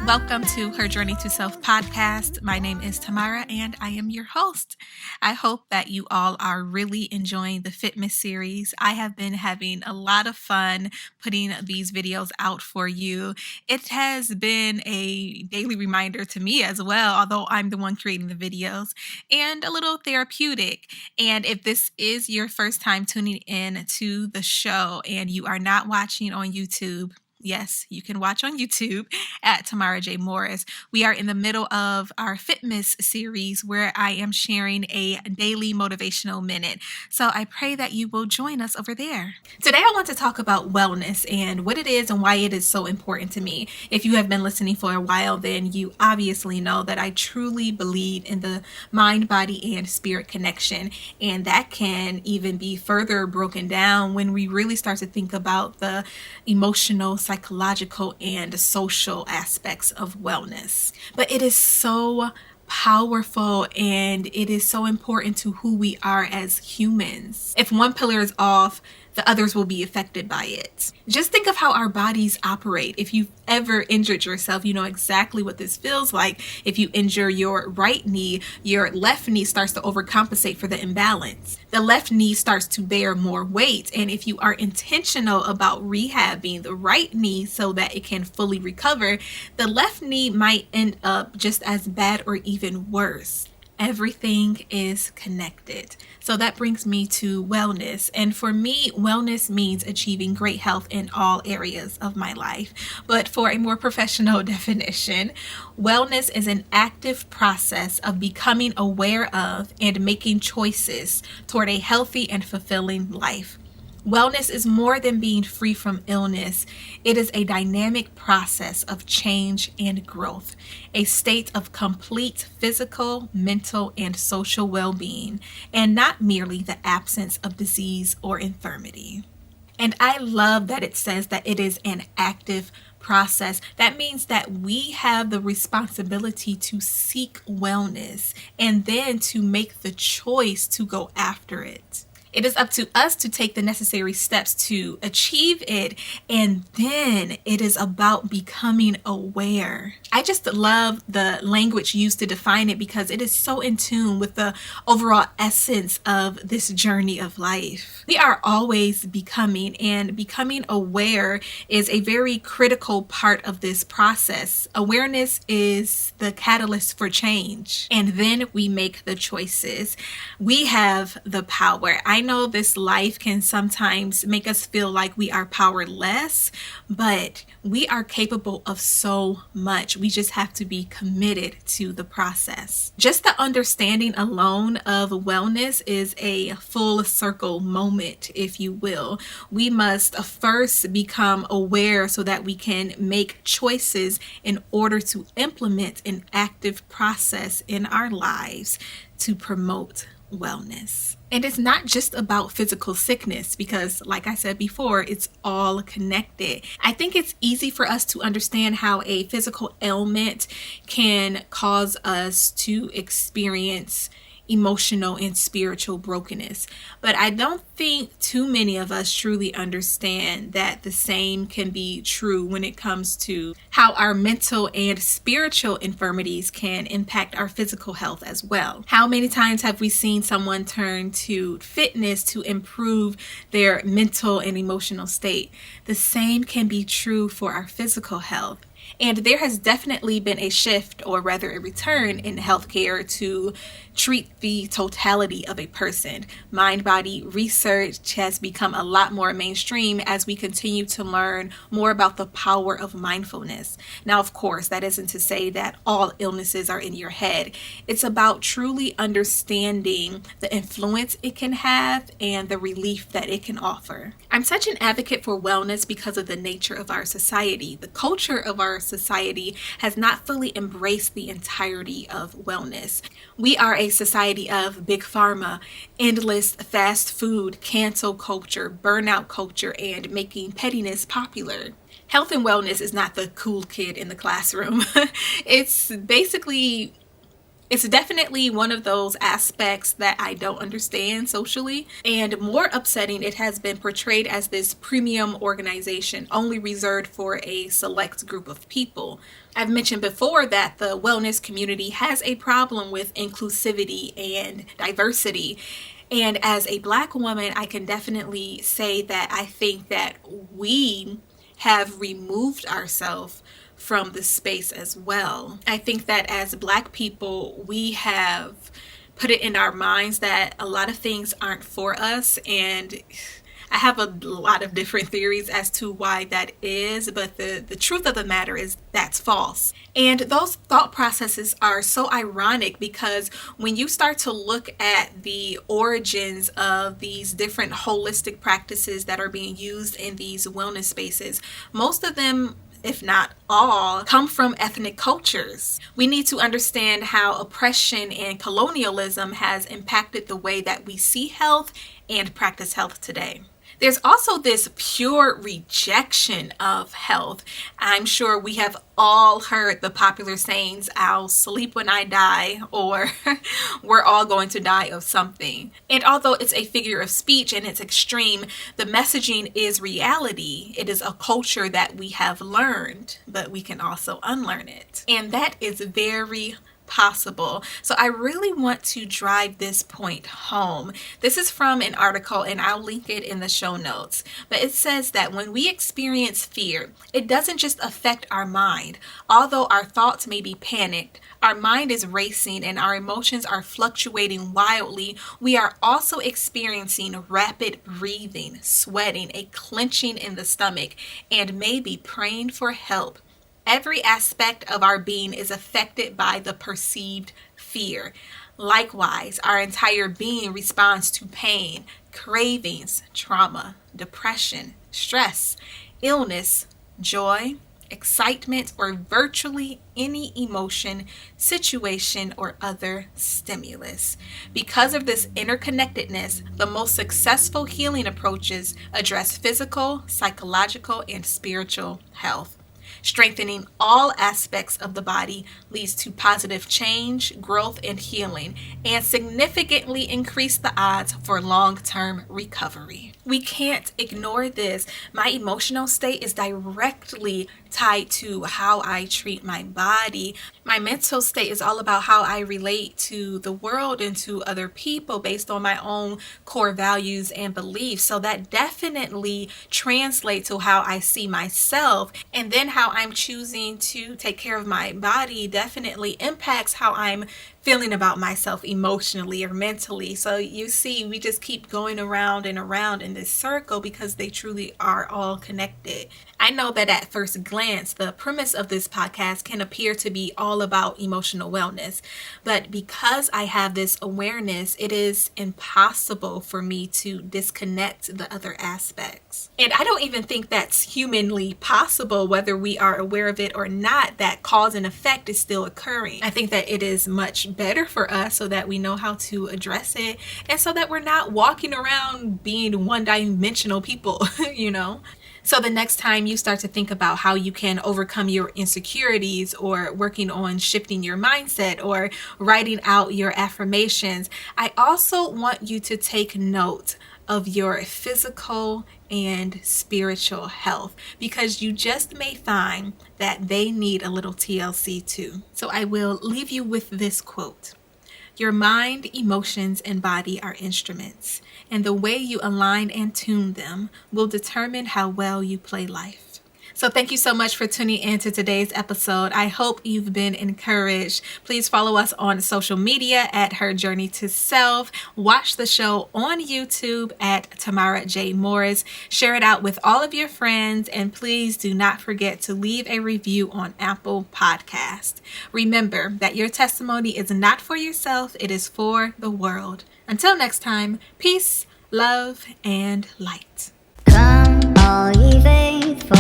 Welcome to HerJourney2Self Podcast. My name is Tamara and I am your host. I hope that you all are really enjoying the Fitmas series. I have been having a lot of fun putting these videos out for you. It has been a daily reminder to me as well, although I'm the one creating the videos, and a little therapeutic. And if this is your first time tuning in to the show and you are not watching on YouTube, yes, you can watch on YouTube at Tamara J. Morris. We are in the middle of our Fitmas series where I am sharing a daily motivational minute. So I pray that you will join us over there. Today I want to talk about wellness and what it is and why it is so important to me. If you have been listening for a while, then you obviously know that I truly believe in the mind, body, and spirit connection. And that can even be further broken down when we really start to think about the emotional, psychological, and social aspects of wellness. But it is so powerful and it is so important to who we are as humans. If one pillar is off, the others will be affected by it. Just think of how our bodies operate. If you've ever injured yourself, you know exactly what this feels like. If you injure your right knee, your left knee starts to overcompensate for the imbalance. The left knee starts to bear more weight. And if you are intentional about rehabbing the right knee so that it can fully recover, the left knee might end up just as bad or even worse. Everything is connected. So that brings me to wellness. And for me, wellness means achieving great health in all areas of my life. But for a more professional definition, wellness is an active process of becoming aware of and making choices toward a healthy and fulfilling life. Wellness is more than being free from illness. It is a dynamic process of change and growth, a state of complete physical, mental, and social well-being, and not merely the absence of disease or infirmity. And I love that it says that it is an active process. That means that we have the responsibility to seek wellness and then to make the choice to go after it. It is up to us to take the necessary steps to achieve it, and then it is about becoming aware. I just love the language used to define it because it is so in tune with the overall essence of this journey of life. We are always becoming, and becoming aware is a very critical part of this process. Awareness is the catalyst for change, and then we make the choices. We have the power. I know this life can sometimes make us feel like we are powerless, but we are capable of so much. We just have to be committed to the process. Just the understanding alone of wellness is a full circle moment, if you will. We must first become aware so that we can make choices in order to implement an active process in our lives to promote wellness. And it's not just about physical sickness because, like I said before, it's all connected. I think it's easy for us to understand how a physical ailment can cause us to experience emotional and spiritual brokenness. But I don't think too many of us truly understand that the same can be true when it comes to how our mental and spiritual infirmities can impact our physical health as well. How many times have we seen someone turn to fitness to improve their mental and emotional state? The same can be true for our physical health. And there has definitely been a shift, or rather a return in healthcare to treat the totality of a person. Mind-body research has become a lot more mainstream as we continue to learn more about the power of mindfulness. Now, of course, that isn't to say that all illnesses are in your head. It's about truly understanding the influence it can have and the relief that it can offer. I'm such an advocate for wellness because of the nature of our society. The culture of our society has not fully embraced the entirety of wellness. We are a society of big pharma, endless fast food, cancel culture, burnout culture, and making pettiness popular. Health and wellness is not the cool kid in the classroom. It's basically It's definitely one of those aspects that I don't understand socially. And more upsetting, it has been portrayed as this premium organization only reserved for a select group of people. I've mentioned before that the wellness community has a problem with inclusivity and diversity. And as a Black woman, I can definitely say that I think that we have removed ourselves from the space as well. I think that as Black people, we have put it in our minds that a lot of things aren't for us, and I have a lot of different theories as to why that is, but the truth of the matter is that's false. And those thought processes are so ironic because when you start to look at the origins of these different holistic practices that are being used in these wellness spaces, most of them, if not all, come from ethnic cultures. We need to understand how oppression and colonialism has impacted the way that we see health and practice health today. There's also this pure rejection of health. I'm sure we have all heard the popular sayings, "I'll sleep when I die," or "we're all going to die of something." And although it's a figure of speech and it's extreme, the messaging is reality. It is a culture that we have learned, but we can also unlearn it. And that is very possible. So I really want to drive this point home. This is from an article, and I'll link it in the show notes. But it says that when we experience fear, it doesn't just affect our mind. Although our thoughts may be panicked, our mind is racing and our emotions are fluctuating wildly, we are also experiencing rapid breathing, sweating, a clenching in the stomach, and maybe praying for help. Every aspect of our being is affected by the perceived fear. Likewise, our entire being responds to pain, cravings, trauma, depression, stress, illness, joy, excitement, or virtually any emotion, situation, or other stimulus. Because of this interconnectedness, the most successful healing approaches address physical, psychological, and spiritual health. Strengthening all aspects of the body leads to positive change, growth, and healing, and significantly increase the odds for long-term recovery. We can't ignore this. My emotional state is directly tied to how I treat my body. My mental state is all about how I relate to the world and to other people based on my own core values and beliefs. So that definitely translates to how I see myself, and then how I'm choosing to take care of my body definitely impacts how I'm feeling about myself emotionally or mentally. So you see, we just keep going around and around in this circle because they truly are all connected. I know that at first glance, the premise of this podcast can appear to be all about emotional wellness, but because I have this awareness, it is impossible for me to disconnect the other aspects. And I don't even think that's humanly possible, whether we are aware of it or not. That cause and effect is still occurring. I think that it is much better for us so that we know how to address it, and so that we're not walking around being one-dimensional people, you know? So the next time you start to think about how you can overcome your insecurities, or working on shifting your mindset, or writing out your affirmations, I also want you to take note of your physical and spiritual health, because you just may find that they need a little TLC too. So I will leave you with this quote. Your mind, emotions, and body are instruments, and the way you align and tune them will determine how well you play life. So thank you so much for tuning in to today's episode. I hope you've been encouraged. Please follow us on social media at HerJourney2Self. Watch the show on YouTube at Tamara J. Morris. Share it out with all of your friends. And please do not forget to leave a review on Apple Podcast. Remember that your testimony is not for yourself. It is for the world. Until next time, peace, love, and light. Come, all ye faithful.